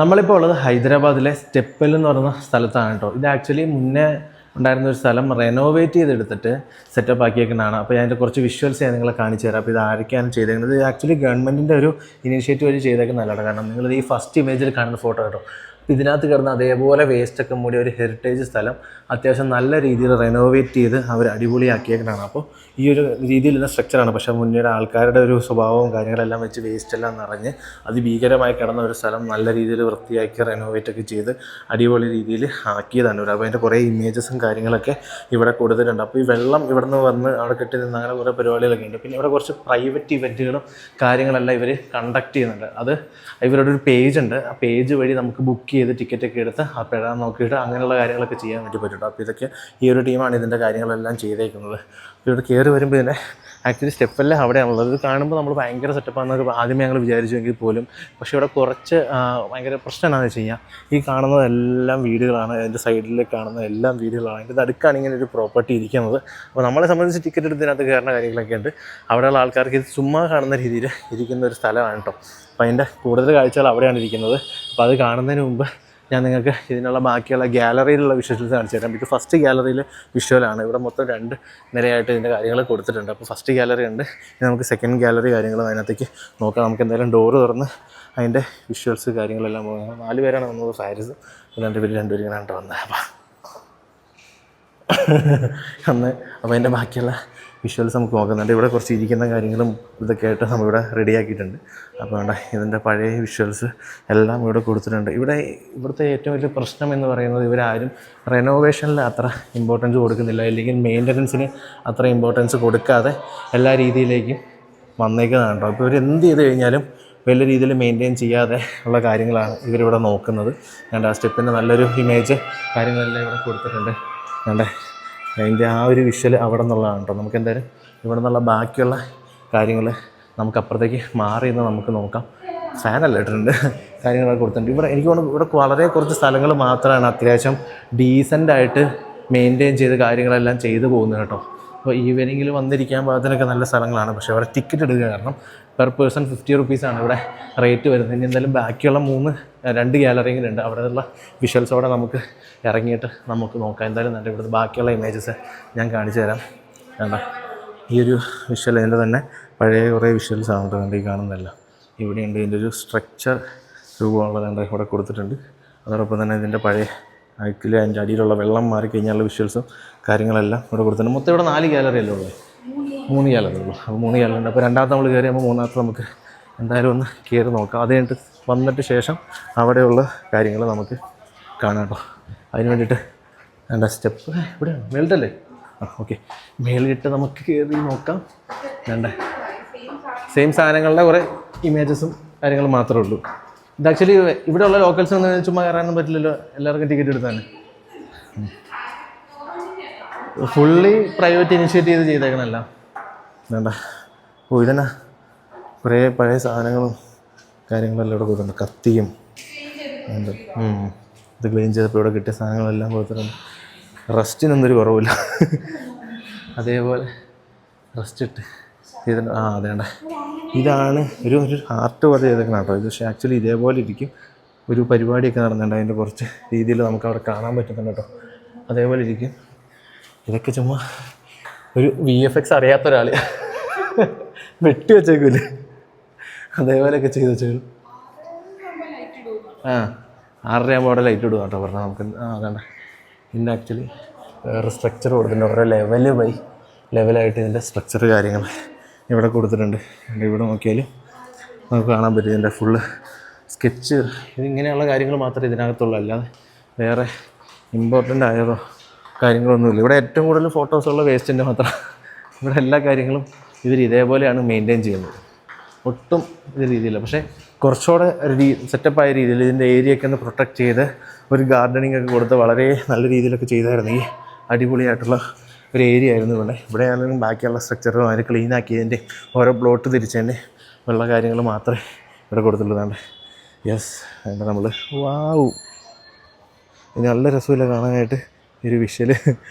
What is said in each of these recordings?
നമ്മളിപ്പോൾ ഉള്ളത് ഹൈദരാബാദിലെ സ്റ്റെപ്പൽ എന്ന് പറയുന്ന സ്ഥലത്താണ് കേട്ടോ. ഇത് ആക്ച്വലി മുന്നേ ഉണ്ടായിരുന്ന ഒരു സ്ഥലം റെനോവേറ്റ് ചെയ്തെടുത്തിട്ട് സെറ്റപ്പ് ആക്കിയേക്കുന്നതാണ്. അപ്പോൾ ഞാൻ അതിൻ്റെ കുറച്ച് വിഷ്വൽസ് ഞാൻ നിങ്ങളെ കാണിച്ചു തരാം. അപ്പോൾ ഇത് ആരൊക്കെയാണ് ചെയ്തേക്കുന്നത്? ഇത് ആക്ച്വലി ഗവൺമെൻറ്റിൻ്റെ ഒരു ഇനീഷ്യേറ്റീവ് വഴി ചെയ്തേക്കുന്നതല്ല. കാരണം നിങ്ങളിത് ഈ ഫസ്റ്റ് ഇമേജിൽ കാണുന്ന ഫോട്ടോ കേട്ടോ. ഇതിനകത്ത് കിടന്ന് അതേപോലെ വേസ്റ്റൊക്കെ മൂടി ഒരു ഹെറിറ്റേജ് സ്ഥലം അത്യാവശ്യം നല്ല രീതിയിൽ റെനോവേറ്റ് ചെയ്ത് അവർ അടിപൊളിയാക്കിയേക്കുന്നതാണ്. അപ്പോൾ ഈ ഒരു രീതിയിലുള്ള സ്ട്രക്ചറാണ്. പക്ഷേ മുന്നേ ആൾക്കാരുടെ ഒരു സ്വഭാവവും കാര്യങ്ങളെല്ലാം വെച്ച് വേസ്റ്റെല്ലാം നിറഞ്ഞ് അതിഭീകരമായി കിടന്ന ഒരു സ്ഥലം നല്ല രീതിയിൽ വൃത്തിയാക്കി റെനോവേറ്റൊക്കെ ചെയ്ത് അടിപൊളി രീതിയിൽ ആക്കിയതാണ് ഇവിടെ. അപ്പോൾ അതിൻ്റെ കുറേ ഇമേജസും കാര്യങ്ങളൊക്കെ ഇവിടെ കൊടുത്തിട്ടുണ്ട്. അപ്പോൾ ഈ വെള്ളം ഇവിടെ നിന്ന് വന്ന് അവിടെ കെട്ടി നിന്ന് അങ്ങനെ കുറേ പരിപാടികളൊക്കെ ഉണ്ട്. പിന്നെ ഇവിടെ കുറച്ച് പ്രൈവറ്റ് ഇവൻറ്റുകളും കാര്യങ്ങളെല്ലാം ഇവർ കണ്ടക്ട് ചെയ്യുന്നുണ്ട്. അത് ഇവരുടെ ഒരു പേജ് ഉണ്ട്. ആ പേജ് വഴി നമുക്ക് ബുക്ക് ചെയ്ത് ടിക്കറ്റൊക്കെ എടുത്ത് ആ പെടാൻ നോക്കിയിട്ട് അങ്ങനെയുള്ള കാര്യങ്ങളൊക്കെ ചെയ്യാൻ വേണ്ടി പറ്റും. അപ്പോൾ ഇതൊക്കെ ഈ ഒരു ടീമാണ് ഇതിൻ്റെ കാര്യങ്ങളെല്ലാം ചെയ്തേക്കുന്നത്. ഇവിടെ കയറി വരുമ്പോൾ ഇതിനെ ആക്ച്വലി സ്റ്റെപ്പെല്ലാം അവിടെയാണുള്ളത്. ഇത് കാണുമ്പോൾ നമ്മൾ ഭയങ്കര സെറ്റപ്പാണെന്നൊക്കെ ആദ്യമേ ഞങ്ങൾ വിചാരിച്ചുവെങ്കിൽ പോലും പക്ഷേ ഇവിടെ കുറച്ച് ഭയങ്കര പ്രശ്നം എന്താണെന്ന് വെച്ച് കഴിഞ്ഞാൽ ഈ കാണുന്നതെല്ലാം വീടുകളാണ്. അതിൻ്റെ സൈഡിൽ കാണുന്ന എല്ലാം വീടുകളാണ്. അതിൻ്റെ നടുക്കാണ് ഇങ്ങനെ ഒരു പ്രോപ്പർട്ടി ഇരിക്കുന്നത്. അപ്പോൾ നമ്മളെ സംബന്ധിച്ച് ടിക്കറ്റ് എടുത്തതിനകത്ത് കയറുന്ന കാര്യങ്ങളൊക്കെ ഉണ്ട്. അവിടെയുള്ള ആൾക്കാർക്ക് ഇത് ചുമ്മാ കാണുന്ന രീതിയിൽ ഇരിക്കുന്ന ഒരു സ്ഥലമാണ് കേട്ടോ. അപ്പോൾ അതിൻ്റെ കൂടുതൽ കാഴ്ചകൾ അവിടെയാണ് ഇരിക്കുന്നത്. അപ്പോൾ അത് കാണുന്നതിന് മുമ്പ് ഞാൻ നിങ്ങൾക്ക് ഇതിനുള്ള ബാക്കിയുള്ള ഗ്യാലറിയിലുള്ള വിഷ്വൽസ് കാണിച്ചു തരാം. ഇത് ഫസ്റ്റ് ഗ്യാലറിയിൽ വിഷ്വലാണ്. ഇവിടെ മൊത്തം 2 നിരയായിട്ട് ഇതിൻ്റെ കാര്യങ്ങൾ കൊടുത്തിട്ടുണ്ട്. അപ്പോൾ ഫസ്റ്റ് ഗ്യാലറി ഉണ്ട്. ഇനി നമുക്ക് സെക്കൻഡ് ഗ്യാലറി കാര്യങ്ങൾ അതിനകത്തേക്ക് നോക്കാം. നമുക്ക് എന്തായാലും ഡോറ് തുറന്ന് അതിൻ്റെ വിഷ്വൽസ് കാര്യങ്ങളെല്ലാം പോകുന്നത്. 4 പേരാണ് വന്നത്. ഫാരിസ് 2 പേര് ഇങ്ങനെ കണ്ടു വന്നത്. അപ്പോൾ അതിൻ്റെ ബാക്കിയുള്ള വിഷ്വൽസ് നമുക്ക് നോക്കുന്നുണ്ട്. ഇവിടെ കുറച്ച് ഇരിക്കുന്ന കാര്യങ്ങളും ഇതൊക്കെ ആയിട്ട് നമ്മളിവിടെ റെഡിയാക്കിയിട്ടുണ്ട്. അപ്പോൾ വേണ്ട ഇതിൻ്റെ പഴയ വിഷ്വൽസ് എല്ലാം ഇവിടെ കൊടുത്തിട്ടുണ്ട്. ഇവിടുത്തെ ഏറ്റവും വലിയ പ്രശ്നം എന്ന് പറയുന്നത് ഇവരാരും റെനോവേഷനിൽ അത്ര ഇമ്പോർട്ടൻസ് കൊടുക്കുന്നില്ല, അല്ലെങ്കിൽ മെയിൻ്റനൻസിന് അത്ര ഇമ്പോർട്ടൻസ് കൊടുക്കാതെ എല്ലാ രീതിയിലേക്കും വന്നേക്കുന്നതാണ് കേട്ടോ. അപ്പോൾ ഇവർ എന്ത് ചെയ്ത് കഴിഞ്ഞാലും വലിയ രീതിയിൽ മെയിൻറ്റെയിൻ ചെയ്യാതെ ഉള്ള കാര്യങ്ങളാണ് ഇവരിവിടെ നോക്കുന്നത്. വേണ്ട ആ സ്റ്റെപ്പിൻ്റെ നല്ലൊരു ഇമേജ് കാര്യങ്ങളെല്ലാം ഇവിടെ കൊടുത്തിട്ടുണ്ട്. വേണ്ട അതിൻ്റെ ആ ഒരു വിഷ്വൽ അവിടെ നിന്നുള്ളതാണ് കേട്ടോ. നമുക്ക് എന്തായാലും ഇവിടെ നിന്നുള്ള ബാക്കിയുള്ള കാര്യങ്ങൾ നമുക്ക് അപ്പുറത്തേക്ക് മാറി നിന്ന് നമുക്ക് നോക്കാം. ഫാനല്ല ഇട്ടിട്ടുണ്ട്, കാര്യങ്ങളൊക്കെ കൊടുത്തിട്ടുണ്ട്. എനിക്ക് തോന്നുന്നു ഇവിടെ വളരെ കുറച്ച് സ്ഥലങ്ങൾ മാത്രമാണ് അത്യാവശ്യം ഡീസൻ്റായിട്ട് മെയിൻറ്റെയിൻ ചെയ്ത് കാര്യങ്ങളെല്ലാം ചെയ്തു പോകുന്നത് കേട്ടോ. അപ്പോൾ ഈവനിങ്ങിൽ വന്നിരിക്കാൻ പാകത്തിനൊക്കെ നല്ല സ്ഥലങ്ങളാണ്. പക്ഷേ അവിടെ ടിക്കറ്റ് എടുക്കുക കാരണം പെർ പേഴ്സൺ 50 റുപ്പീസാണ് ഇവിടെ റേറ്റ് വരുന്നത്. ഇനി എന്തായാലും ബാക്കിയുള്ള 2 ഗ്യാലറികളുണ്ട്. അവിടെയുള്ള വിഷ്വൽസോടെ നമുക്ക് ഇറങ്ങിയിട്ട് നമുക്ക് നോക്കാം. എന്തായാലും നല്ല ഇവിടുത്തെ ബാക്കിയുള്ള ഇമേജസ് ഞാൻ കാണിച്ചു തരാം. വേണ്ട ഈ ഒരു വിഷ്വൽ ഇതിൻ്റെ തന്നെ പഴയ കുറേ വിഷ്വൽസാണ് കേട്ടോ. ഈ കാണുന്നതല്ല ഇവിടെയുണ്ട്. ഇതിൻ്റെ ഒരു സ്ട്രക്ചർ രൂപമുള്ളതുണ്ട് ഇവിടെ കൊടുത്തിട്ടുണ്ട്. അതോടൊപ്പം തന്നെ ഇതിൻ്റെ പഴയ ആക്ച്വലി അതിൻ്റെ അടിയിലുള്ള വെള്ളം മാറിക്കഴിഞ്ഞാലുള്ള വിഷ്വൽസും കാര്യങ്ങളെല്ലാം ഇവിടെ കൊടുത്തിട്ടുണ്ട്. മൊത്തം ഇവിടെ 4 ഗ്യാലറിയല്ലേ ഉള്ളൂ, 3 ഗ്യാലറി ഉള്ളൂ. അപ്പോൾ 3 ഗ്യാലറി ഉണ്ട്. അപ്പോൾ രണ്ടാമത്തെ നമ്മൾ കയറിയുമ്പോൾ മൂന്നാമത്തെ നമുക്ക് എന്തായാലും ഒന്ന് കയറി നോക്കാം. അത് കഴിഞ്ഞിട്ട് വന്നിട്ട് ശേഷം അവിടെയുള്ള കാര്യങ്ങൾ നമുക്ക് കാണാം കേട്ടോ. അതിന് വേണ്ടിയിട്ട് എന്താ സ്റ്റെപ്പ് ഇവിടെയാണ്, മേളിട്ടല്ലേ? ഓക്കെ, മേളിലിട്ട് നമുക്ക് കയറി നോക്കാം. വേണ്ട സെയിം സാധനങ്ങളുടെ കുറേ ഇമേജസും കാര്യങ്ങളും മാത്രമേ ഉള്ളൂ. ഇത് ആക്ച്വലി ഇവിടെയുള്ള ലോക്കൽസ് ഒന്നും ചുമ്മാ കയറാനൊന്നും പറ്റില്ലല്ലോ, എല്ലാവർക്കും ടിക്കറ്റ് എടുത്താണ്. ഫുള്ളി പ്രൈവറ്റ് ഇനിഷ്യേറ്റ് ചെയ്തേക്കണല്ല. വേണ്ട ഇതന്നെ കുറേ പഴയ സാധനങ്ങളും കാര്യങ്ങളെല്ലാം ഇവിടെ കൊടുത്തിട്ടുണ്ട്. കത്തിയും ഉണ്ട്. ഇത് ക്ലീൻ ചെയ്തപ്പോൾ ഇവിടെ കിട്ടിയ സാധനങ്ങളെല്ലാം കൊടുത്തിട്ടുണ്ട്. റസ്റ്റിനൊന്നൊരു കുറവില്ല. അതേപോലെ റസ്റ്റ് ഇട്ട് ചെയ്തിട്ടുണ്ട്. അതേണ്ട ഇതാണ് ഒരു ആർട്ട് പോലെ ചെയ്തേക്കണം കേട്ടോ. ഇത് പക്ഷേ ആക്ച്വലി ഇതേപോലെ ഇരിക്കും. ഒരു പരിപാടിയൊക്കെ നടന്നിട്ടുണ്ട്. അതിൻ്റെ കുറച്ച് രീതിയിൽ നമുക്ക് അവിടെ കാണാൻ പറ്റുന്നുണ്ട് കേട്ടോ. അതേപോലെ ഇരിക്കും. ഇതൊക്കെ ചുമ്മാ ഒരു VFX അറിയാത്ത ഒരാൾ വെട്ടി വെച്ചേക്കൂല്ലേ, അതേപോലെയൊക്കെ ചെയ്ത് വെച്ചേക്കും. 6:30 ആകുമ്പോൾ അവിടെ ലൈറ്റ് ഇടുക കേട്ടോ പറഞ്ഞാൽ നമുക്ക്. അതാണ് ഇതിൻ്റെ ആക്ച്വലി വേറെ സ്ട്രക്ചർ കൊടുത്തിട്ടുണ്ട്. ഓരോ ലെവലായിട്ട് ഇതിൻ്റെ സ്ട്രക്ചർ കാര്യങ്ങൾ ഇവിടെ കൊടുത്തിട്ടുണ്ട്. ഇവിടെ നോക്കിയാൽ നമുക്ക് കാണാൻ പറ്റും ഇതിൻ്റെ ഫുള്ള് സ്കെച്ച്. ഇതിങ്ങനെയുള്ള കാര്യങ്ങൾ മാത്രമേ ഇതിനകത്തുള്ളൂ, അല്ലാതെ വേറെ ഇമ്പോർട്ടൻ്റ് ആയതോ കാര്യങ്ങളൊന്നുമില്ല. ഇവിടെ ഏറ്റവും കൂടുതൽ ഫോട്ടോസുള്ള വേസ്റ്റിൻ്റെ മാത്രം. ഇവിടെ എല്ലാ കാര്യങ്ങളും ഇവർ ഇതേപോലെയാണ് മെയിൻറ്റെയിൻ ചെയ്യുന്നത്. ഒട്ടും ഇത് രീതിയില്ല. പക്ഷേ കുറച്ചുകൂടെ സെറ്റപ്പായ രീതിയിൽ ഇതിൻ്റെ ഏരിയയൊക്കെ ഒന്ന് പ്രൊട്ടക്റ്റ് ചെയ്ത് ഒരു ഗാർഡനിങ് ഒക്കെ കൊടുത്ത് വളരെ നല്ല രീതിയിലൊക്കെ ചെയ്തായിരുന്നെങ്കിൽ അടിപൊളിയായിട്ടുള്ള ഒരു ഏരിയ ആയിരുന്നു ഇവിടെ. ഇവിടെ ആണെങ്കിലും ബാക്കിയുള്ള സ്ട്രക്ചറും അതിന് ക്ലീൻ ആക്കിയതിൻ്റെ ഓരോ പ്ലോട്ട് തിരിച്ചതിൻ്റെ ഉള്ള കാര്യങ്ങൾ മാത്രമേ ഇവിടെ കൊടുത്തുള്ളതാണ്. യെസ്, അതിൻ്റെ നമ്മൾ വാവ് ഇത് നല്ല രസമില്ല കാണാനായിട്ട് ഒരു വിഷ്വൽ.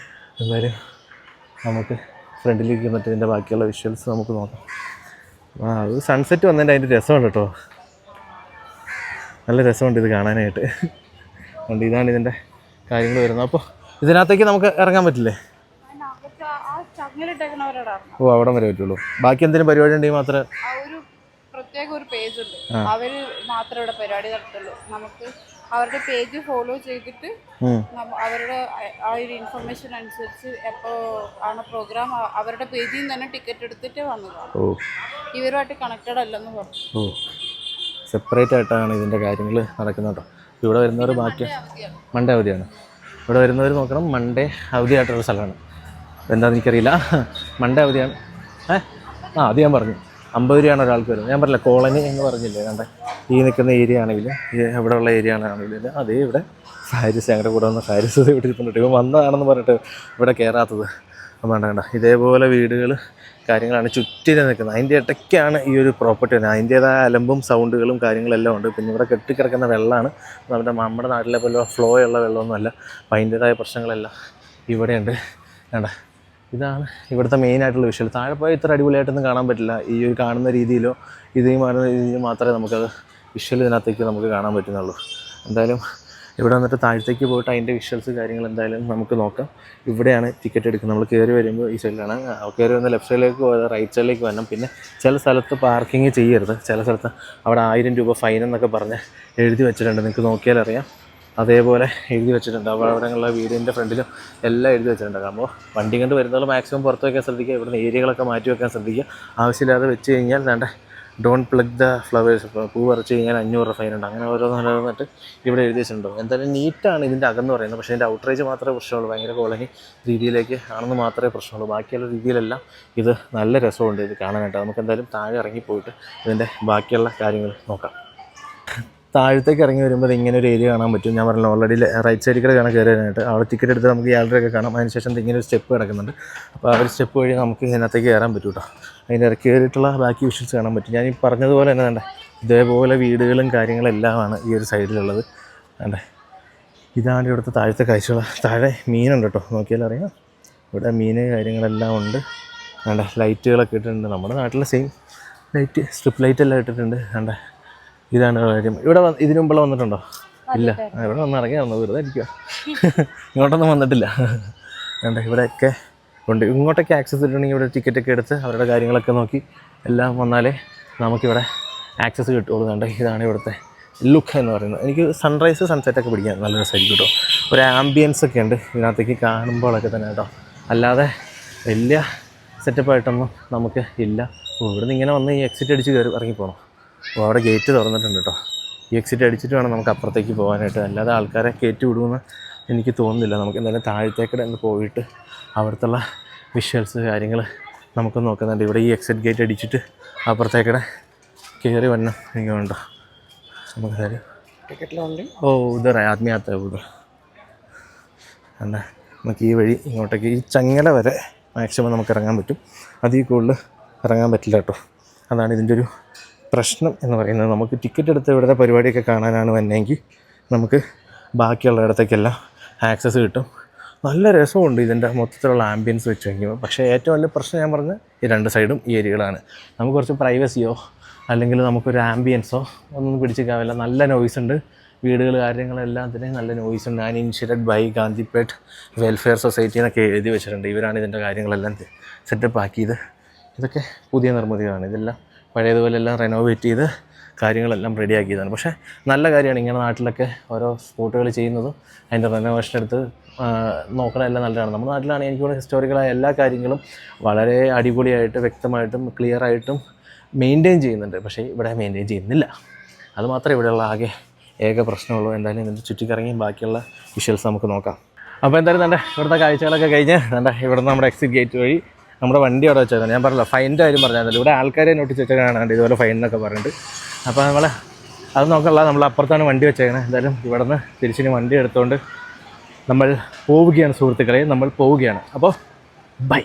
എന്തായാലും നമുക്ക് ഫ്രണ്ടിലേക്ക് വന്നിട്ട് ഇതിൻ്റെ ബാക്കിയുള്ള വിഷ്വൽസ് നമുക്ക് നോക്കാം. അത് സൺസെറ്റ് വന്നതിൻ്റെ അതിൻ്റെ രസമാണ് കേട്ടോ. നല്ല രസമുണ്ട് ഇത് കാണാനായിട്ട്. അതുകൊണ്ട് ഇതാണ് ഇതിൻ്റെ കാര്യങ്ങൾ വരുന്നത്. അപ്പോൾ ഇതിനകത്തേക്ക് നമുക്ക് ഇറങ്ങാൻ പറ്റില്ലേ? ഓ, അവിടെ വരെ പറ്റുള്ളൂ. ബാക്കി എന്തെങ്കിലും പരിപാടി ഉണ്ടെങ്കിൽ മാത്രമേ പ്രത്യേക ഒരു പേജ് ഉണ്ട്, അവര് മാത്രമേ ഇവിടെ പരിപാടി നടത്തുള്ളൂ. നമുക്ക് അവരുടെ പേജ് ഫോളോ ചെയ്തിട്ട് അവരുടെ ആ ഒരു ഇൻഫർമേഷൻ അനുസരിച്ച് എപ്പോൾ ആണ് പ്രോഗ്രാം അവരുടെ പേജിൽ നിന്ന് തന്നെ ടിക്കറ്റ് എടുത്തിട്ട് വന്നതാണ്. ഇവരുമായിട്ട് കണക്റ്റഡ് അല്ലെന്ന് പറഞ്ഞു. ഓ, സെപ്പറേറ്റ് ആയിട്ടാണ് ഇതിൻ്റെ കാര്യങ്ങൾ നടക്കുന്നത് കേട്ടോ. ഇവിടെ വരുന്നവർ ബാക്കി മൺഡേ അവധിയാണ്. ഇവിടെ വരുന്നവർ നോക്കണം, മൺഡേ അവധിയായിട്ടുള്ള സ്ഥലമാണ്. എന്താണെന്ന് എനിക്കറിയില്ല, മൺഡേ അവധിയാണ്. അത് ഞാൻ പറഞ്ഞു 50 രൂപയാണ് ഒരാൾക്ക് വരുന്നത്. ഞാൻ പറഞ്ഞില്ല കോളനി എന്ന് പറഞ്ഞില്ലേ, കണ്ടേ ഈ നിൽക്കുന്ന ഏരിയ ആണെങ്കിൽ എവിടെയുള്ള ഏരിയ ആണെങ്കിൽ അതേ ഇവിടെ ഫാരിസ്, ഞങ്ങളുടെ കൂടെ വന്ന ഫാരിസ് ഇവിടെ ഇരിക്കുന്നുണ്ട്. ഇവൻ വന്നതാണെന്ന് പറഞ്ഞിട്ട് ഇവിടെ കയറാത്തത്. വേണ്ട ഇതേപോലെ വീടുകൾ കാര്യങ്ങളാണ് ചുറ്റിനും നിൽക്കുന്നത്. അതിൻ്റെ ഇടയ്ക്കാണ് ഈ ഒരു പ്രോപ്പർട്ടി വരുന്നത്. അതിൻ്റേതായ അലമ്പും സൗണ്ടുകളും കാര്യങ്ങളെല്ലാം ഉണ്ട്. പിന്നെ ഇവിടെ കെട്ടിക്കിടക്കുന്ന വെള്ളമാണ് നമ്മുടെ നാട്ടിലെ പോലെ ഫ്ലോ ഉള്ള വെള്ളമൊന്നുമല്ല. അപ്പം അതിൻ്റേതായ പ്രശ്നങ്ങളെല്ലാം ഇവിടെയുണ്ട്. വേണ്ട ഇതാണ് ഇവിടുത്തെ മെയിനായിട്ടുള്ള വിഷ്വൽ. താഴെ പോയാൽ ഇത്ര അടിപൊളിയായിട്ടൊന്നും കാണാൻ പറ്റില്ല. ഈ ഒരു കാണുന്ന രീതിയിലോ ഇതേ മാറുന്ന രീതിയിൽ മാത്രമേ നമുക്കത് വിഷ്വൽ ഇതിനകത്തേക്ക് നമുക്ക് കാണാൻ പറ്റുന്നുള്ളൂ. എന്തായാലും ഇവിടെ വന്നിട്ട് താഴത്തേക്ക് പോയിട്ട് അതിൻ്റെ വിഷ്വൽസ് കാര്യങ്ങൾ എന്തായാലും നമുക്ക് നോക്കാം. ഇവിടെയാണ് ടിക്കറ്റ് എടുക്കുന്നത്. നമ്മൾ കയറി വരുമ്പോൾ ഈ സൈഡിലാണ്. കയറി വന്ന് ലെഫ്റ്റ് സൈഡിലേക്ക് പോയാൽ റൈറ്റ് സൈഡിലേക്ക് വരണം. പിന്നെ ചില സ്ഥലത്ത് പാർക്കിങ് ചെയ്യരുത്. ചില സ്ഥലത്ത് അവിടെ 1000 രൂപ ഫൈൻ എന്നൊക്കെ പറഞ്ഞ് എഴുതി വെച്ചിട്ടുണ്ട്. നിങ്ങൾക്ക് നോക്കിയാൽ അറിയാം. അതേപോലെ എഴുതി വെച്ചിട്ടുണ്ട്. അവിടെയുള്ള വീടിൻ്റെ ഫ്രണ്ടിലും എല്ലാം എഴുതി വെച്ചിട്ടുണ്ട്. അപ്പോൾ വണ്ടി കണ്ട് വരുന്നവർ മാക്സിമം പുറത്ത് വയ്ക്കാൻ ശ്രദ്ധിക്കുക. ഇവിടുന്ന് ഏരിയകളൊക്കെ മാറ്റി വെക്കാൻ ശ്രദ്ധിക്കുക. ആവശ്യമില്ലാതെ വെച്ച് കഴിഞ്ഞാൽ വേണ്ട ഡോണ്ട് പ്ലഗ് ദ ഫ്ലവേഴ്സ്, ഇപ്പോൾ പൂ പറിച്ച് കഴിഞ്ഞാൽ 500 രൂപ ഫൈനുണ്ട്. അങ്ങനെ ഓരോന്നിട്ട് ഇവിടെ എഴുതി വെച്ചിട്ടുണ്ടോ. എന്തായാലും നീറ്റാണ് ഇതിൻ്റെ അകമെന്ന് പറയുന്നത്. പക്ഷേ ഇതിൻ്റെ ഔട്ട്റേജ് മാത്രമേ പ്രശ്നമുള്ളൂ. ഭയങ്കര കോളനി രീതിയിലേക്ക് ആണെന്ന് മാത്രമേ പ്രശ്നമുള്ളൂ. ബാക്കിയുള്ള രീതിയിലെല്ലാം ഇത് നല്ല രസമുണ്ട് ഇത് കാണാനായിട്ട്. നമുക്ക് എന്തായാലും താഴെ ഇറങ്ങിപ്പോയിട്ട് ഇതിൻ്റെ ബാക്കിയുള്ള കാര്യങ്ങൾ നോക്കാം. താഴത്തേക്ക് ഇറങ്ങി വരുമ്പോൾ ഇങ്ങനെ ഒരു ഏരിയ കാണാൻ പറ്റും. ഞാൻ പറഞ്ഞല്ലോ ഓൾറെഡി റൈറ്റ് സൈഡിൽ കൂടെ കാണാൻ കയറാനായിട്ട്. അവിടെ ടിക്കറ്റ് എടുത്ത് നമുക്ക് ഗ്യാലറിയൊക്കെ കാണാം. അതിനുശേഷം ഇങ്ങനെ ഒരു സ്റ്റെപ്പ് കിടക്കുന്നുണ്ട്. അപ്പോൾ ആ ഒരു സ്റ്റെപ്പ് വഴി നമുക്ക് ഇതിനകത്തേക്ക് കയറാൻ പറ്റും കേട്ടോ. അതിൻ്റെ ഇറക്കി കയറിയിട്ടുള്ള ബാക്കി വിഷ്വൽസ് കാണാൻ പറ്റും. ഞാൻ ഈ പറഞ്ഞതുപോലെ തന്നെ വേണ്ട ഇതേപോലെ വീടുകളും കാര്യങ്ങളെല്ലാമാണ് ഈ ഒരു സൈഡിലുള്ളത്. വേണ്ടേ ഇതാണ് ഇവിടുത്തെ താഴത്തെ കാഴ്ചകൾ. താഴെ മീനുണ്ട് കേട്ടോ, നോക്കിയാൽ അറിയാം. ഇവിടെ മീന് കാര്യങ്ങളെല്ലാം ഉണ്ട്. വേണ്ട ലൈറ്റുകളൊക്കെ ഇട്ടിട്ടുണ്ട്. നമ്മുടെ നാട്ടിലെ സെയിം ലൈറ്റ്, സ്ട്രിപ്പ് ലൈറ്റ് എല്ലാം ഇട്ടിട്ടുണ്ട്. വേണ്ട ഇതാണ് കാര്യം. ഇവിടെ ഇതിനു മുമ്പുള്ള വന്നിട്ടുണ്ടോ? ഇല്ല, ഇവിടെ വന്ന് ഇറങ്ങി വന്നു വെറുതെ ഇരിക്കുക. ഇങ്ങോട്ടൊന്നും വന്നിട്ടില്ല. വേണ്ട ഇവിടെയൊക്കെ ഉണ്ട്. ഇങ്ങോട്ടൊക്കെ ആക്സസ് കിട്ടണമെങ്കിൽ ഇവിടെ ടിക്കറ്റൊക്കെ എടുത്ത് അവരുടെ കാര്യങ്ങളൊക്കെ നോക്കി എല്ലാം വന്നാലേ നമുക്കിവിടെ ആക്സസ് കിട്ടുള്ളൂ. വേണ്ട ഇതാണ് ഇവിടുത്തെ ലുക്ക് എന്ന് പറയുന്നത്. എനിക്ക് സൺറൈസ് സൺസെറ്റൊക്കെ പിടിക്കാൻ നല്ല രസമായിരിക്കും കേട്ടോ. ഒരു ആംബിയൻസ് ഒക്കെ ഉണ്ട് ഇതിനകത്തേക്ക് കാണുമ്പോഴൊക്കെ തന്നെ കേട്ടോ. അല്ലാതെ വലിയ സെറ്റപ്പായിട്ടൊന്നും നമുക്ക് ഇല്ല. ഇവിടുന്ന് ഇങ്ങനെ വന്ന് ഈ എക്സിറ്റ് അടിച്ച് കയറി ഇറങ്ങിപ്പോകണം. അപ്പോൾ അവിടെ ഗേറ്റ് തുറന്നിട്ടുണ്ട് കേട്ടോ. ഈ എക്സിറ്റ് അടിച്ചിട്ട് വേണം നമുക്ക് അപ്പുറത്തേക്ക് പോകാനായിട്ട്. അല്ലാതെ ആൾക്കാരെ കയറ്റി വിടുമെന്ന് എനിക്ക് തോന്നുന്നില്ല. നമുക്ക് എന്തായാലും താഴത്തേക്കൂടെ ഒന്ന് പോയിട്ട് അവിടുത്തുള്ള വിഷ്വൽസ് കാര്യങ്ങൾ നമുക്ക് നോക്കുന്നുണ്ട്. ഇവിടെ ഈ എക്സിറ്റ് ഗേറ്റ് അടിച്ചിട്ട് അപ്പുറത്തേക്കൂടെ കയറി വരണം എനിക്ക് വേണ്ട. നമുക്ക് തരും ടിക്കറ്റിലുണ്ട്. ഓ ഉദർ ആദ്മി ആത്ത ഉദർ. എന്നാ നമുക്ക് ഈ വഴി ഇങ്ങോട്ടേക്ക് ഈ ചങ്ങല വരെ മാക്സിമം നമുക്ക് ഇറങ്ങാൻ പറ്റും. അതിൽ കൂടുതൽ ഇറങ്ങാൻ പറ്റില്ല കേട്ടോ. അതാണ് ഇതിൻ്റെ ഒരു പ്രശ്നം എന്ന് പറയുന്നത്. നമുക്ക് ടിക്കറ്റ് എടുത്ത് ഇവിടുത്തെ പരിപാടിയൊക്കെ കാണാനാണ് വന്നെങ്കിൽ നമുക്ക് ബാക്കിയുള്ള ഇടത്തേക്കെല്ലാം ആക്സസ് കിട്ടും. നല്ല രസമുണ്ട് ഇതിൻ്റെ മൊത്തത്തിലുള്ള ആംബിയൻസ് വെച്ച് കഴിയുമ്പോൾ. പക്ഷേ ഏറ്റവും വലിയ പ്രശ്നം ഞാൻ പറഞ്ഞ ഈ രണ്ട് സൈഡും ഈ ഏരിയകളാണ്. നമുക്ക് കുറച്ച് പ്രൈവസിയോ അല്ലെങ്കിൽ നമുക്കൊരു ആംബിയൻസോ ഒന്നും പിടിച്ചേക്കാവില്ല. നല്ല നോയ്സ് ഉണ്ട്. വീടുകൾ കാര്യങ്ങളെല്ലാത്തിനും നല്ല നോയ്സ് ഉണ്ട്. അൺഇൻഷുറഡ് ബൈ ഗാന്ധിപേട്ട് വെൽഫെയർ സൊസൈറ്റി എന്നൊക്കെ എഴുതി വെച്ചിട്ടുണ്ട്. ഇവരാണ് ഇതിൻ്റെ കാര്യങ്ങളെല്ലാം സെറ്റപ്പ് ആക്കിയത്. ഇതൊക്കെ പുതിയ നിർമ്മിതികളാണ്. ഇതെല്ലാം പഴയതുപോലെ എല്ലാം റെനോവേറ്റ് ചെയ്ത് കാര്യങ്ങളെല്ലാം റെഡിയാക്കിയതാണ്. പക്ഷേ നല്ല കാര്യമാണ് ഇങ്ങനെ നാട്ടിലൊക്കെ ഓരോ സ്പോട്ടുകൾ ചെയ്യുന്നതും അതിൻ്റെ റെനോവേഷൻ എടുത്ത് നോക്കണമെല്ലാം നല്ലതാണ്. നമ്മുടെ നാട്ടിലാണ് എനിക്കൂടെ ഹിസ്റ്റോറിക്കലായ എല്ലാ കാര്യങ്ങളും വളരെ അടിപൊളിയായിട്ട് വ്യക്തമായിട്ടും ക്ലിയറായിട്ടും മെയിൻറ്റെയിൻ ചെയ്യുന്നുണ്ട്. പക്ഷേ ഇവിടെ മെയിൻറ്റെയിൻ ചെയ്യുന്നില്ല. അതുമാത്രമേ ഇവിടെയുള്ള ഏക പ്രശ്നമുള്ളൂ. എന്തായാലും ഇതിൻ്റെ ചുറ്റിക്കറങ്ങി ബാക്കിയുള്ള വിഷ്വൽസ് നമുക്ക് നോക്കാം. അപ്പോൾ എന്തായാലും തന്നെ ഇവിടുത്തെ കാഴ്ചകളൊക്കെ കഴിഞ്ഞ് ഇവിടെ നമ്മുടെ എക്സിറ്റ് ഗേറ്റ് വഴി നമ്മുടെ വണ്ടി അവിടെ വെച്ചേക്കാം. ഞാൻ പറഞ്ഞല്ലോ ഫൈൻ്റെ കാര്യം പറഞ്ഞാൽ ഇവിടെ ആൾക്കാരെ നോട്ടീസ് വെച്ചേക്കാനാണ് ഇതുപോലെ ഫൈൻ എന്നൊക്കെ പറഞ്ഞിട്ട്. അപ്പോൾ നമ്മൾ അത് നോക്കല്ല, നമ്മൾ അപ്പുറത്താണ് വണ്ടി വെച്ചേക്കണേ. എന്തായാലും ഇവിടെ നിന്ന് തിരിച്ചിന് വണ്ടി എടുത്തുകൊണ്ട് നമ്മൾ പോവുകയാണ് സുഹൃത്തുക്കളെ. നമ്മൾ പോവുകയാണ്. അപ്പോൾ ബൈ.